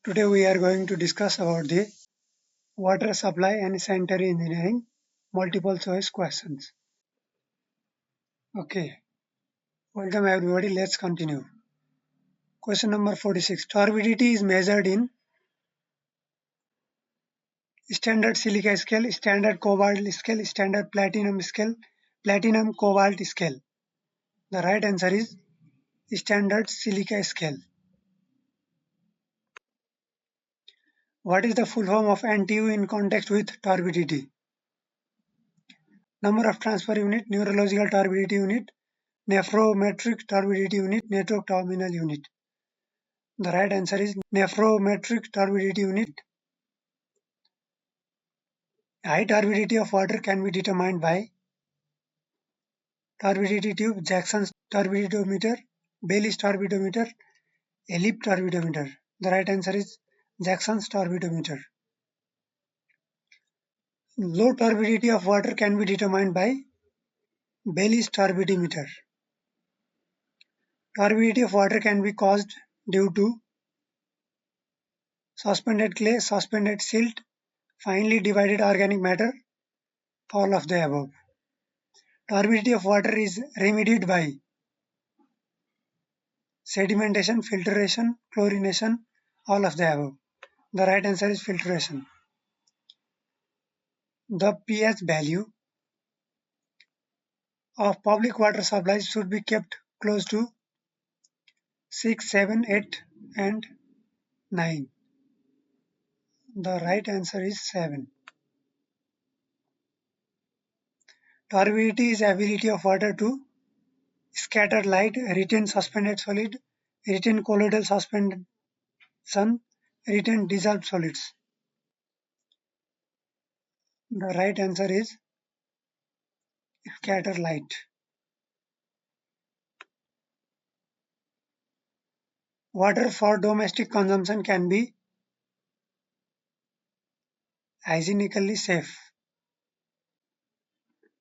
Today we are going to discuss about the water supply and sanitary engineering multiple choice questions. Okay, welcome everybody. Let's continue. Question number 46. Turbidity is measured in standard silica scale, standard cobalt scale, standard platinum scale, platinum cobalt scale. The right answer is standard silica scale. What is the full form of NTU in context with turbidity? Number of transfer unit, neurological turbidity unit, nephrometric turbidity unit, terminal unit. The right answer is nephrometric turbidity unit. High turbidity of water can be determined by turbidity tube, Jackson's turbidimeter, Bailey's turbidimeter, Ellip turbidimeter. The right answer is Jackson's turbidimeter. Low turbidity of water can be determined by Bailey's turbidimeter. Turbidity of water can be caused due to suspended clay, suspended silt, finely divided organic matter, all of the above. Turbidity of water is remedied by sedimentation, filtration, chlorination, all of the above. The right answer is filtration. The pH value of public water supplies should be kept close to 6, 7, 8 and 9. The right answer is 7. Turbidity is ability of water to scatter light, retain suspended solid, retain colloidal suspension, retain dissolved solids. The right answer is scatter light. Water for domestic consumption can be hygienically safe.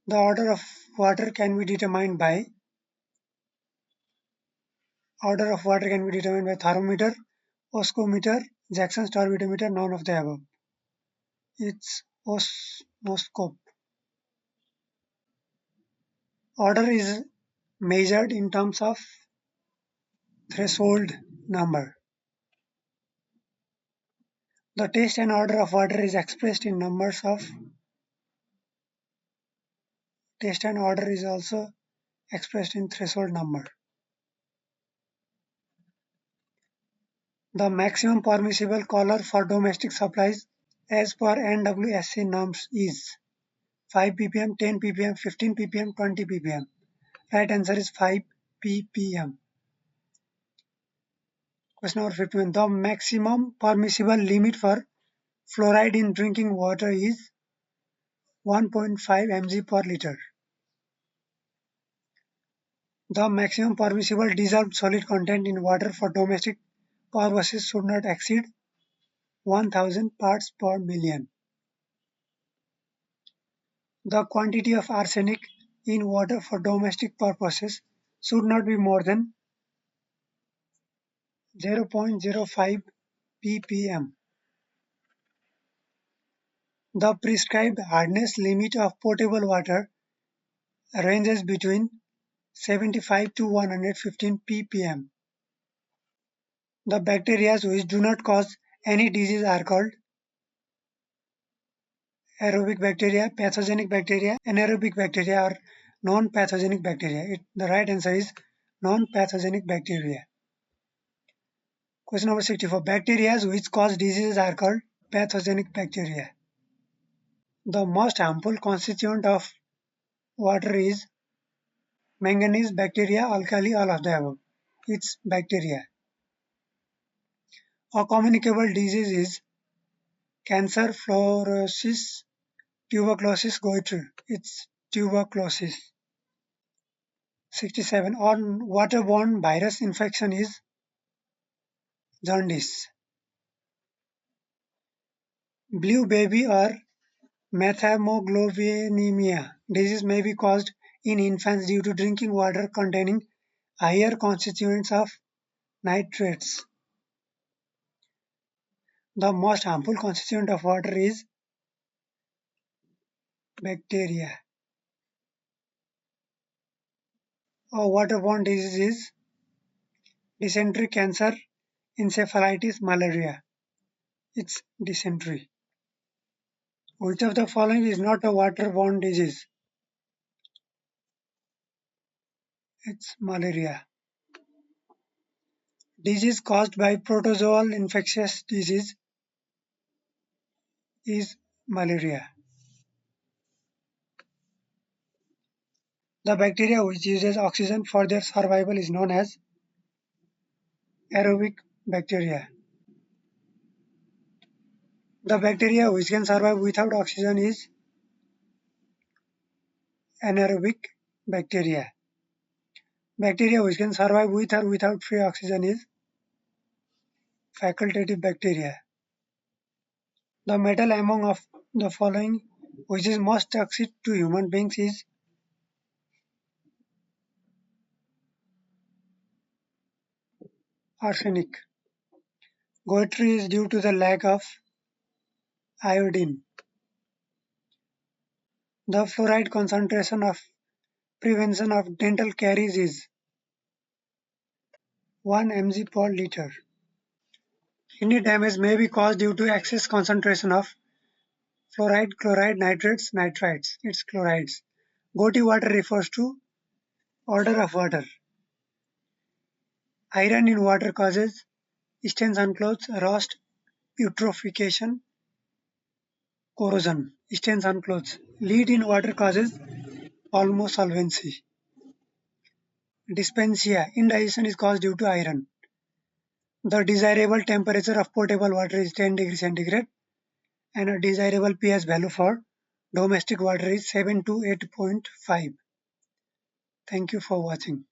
The order of water can be determined by thermometer, oscometer, Jackson's turbidimeter, none of the above. It's osmoscope. Order is measured in terms of threshold number. The taste and order of water is expressed in numbers of taste and order is also expressed in threshold number. The maximum permissible color for domestic supplies as per NWSC norms is 5 ppm, 10 ppm, 15 ppm, 20 ppm. Right answer is 5 ppm. Question number 51. The maximum permissible limit for fluoride in drinking water is 1.5 mg per liter. The maximum permissible dissolved solid content in water for domestic purposes should not exceed 1000 parts per million. The quantity of arsenic in water for domestic purposes should not be more than 0.05 ppm. The prescribed hardness limit of potable water ranges between 75 to 115 ppm. The bacteria which do not cause any disease are called aerobic bacteria, pathogenic bacteria, anaerobic bacteria, or non-pathogenic bacteria. The right answer is non-pathogenic bacteria. Question number 64. Bacteria which cause diseases are called pathogenic bacteria. The most harmful constituent of water is manganese, bacteria, alkali, all of the above. It's bacteria. A communicable disease is cancer, fluorosis, tuberculosis, goiter. It's tuberculosis. 67. On waterborne virus infection is jaundice. Blue baby or methemoglobinemia disease may be caused in infants due to drinking water containing higher constituents of nitrates. The most harmful constituent of water is bacteria. A waterborne disease is dysentery, cancer, encephalitis, malaria. It's dysentery. Which of the following is not a waterborne disease? It's malaria. Disease caused by protozoal infectious disease is malaria. The bacteria which uses oxygen for their survival is known as aerobic bacteria. The bacteria which can survive without oxygen is anaerobic bacteria. Bacteria which can survive with or without free oxygen is facultative bacteria. The metal among of the following which is most toxic to human beings is arsenic. Goitre is due to the lack of iodine. The fluoride concentration of prevention of dental caries is 1 mg per liter. Any damage may be caused due to excess concentration of fluoride, chloride, nitrates, nitrites. It's chlorides. Goti water refers to order of water. Iron in water causes stains on clothes, rust, putrefaction, corrosion. Stains on clothes. Lead in water causes pulmosolvency. Dyspepsia. Indigestion is caused due to iron. The desirable temperature of potable water is 10 degrees centigrade and a desirable pH value for domestic water is 7 to 8.5. Thank you for watching.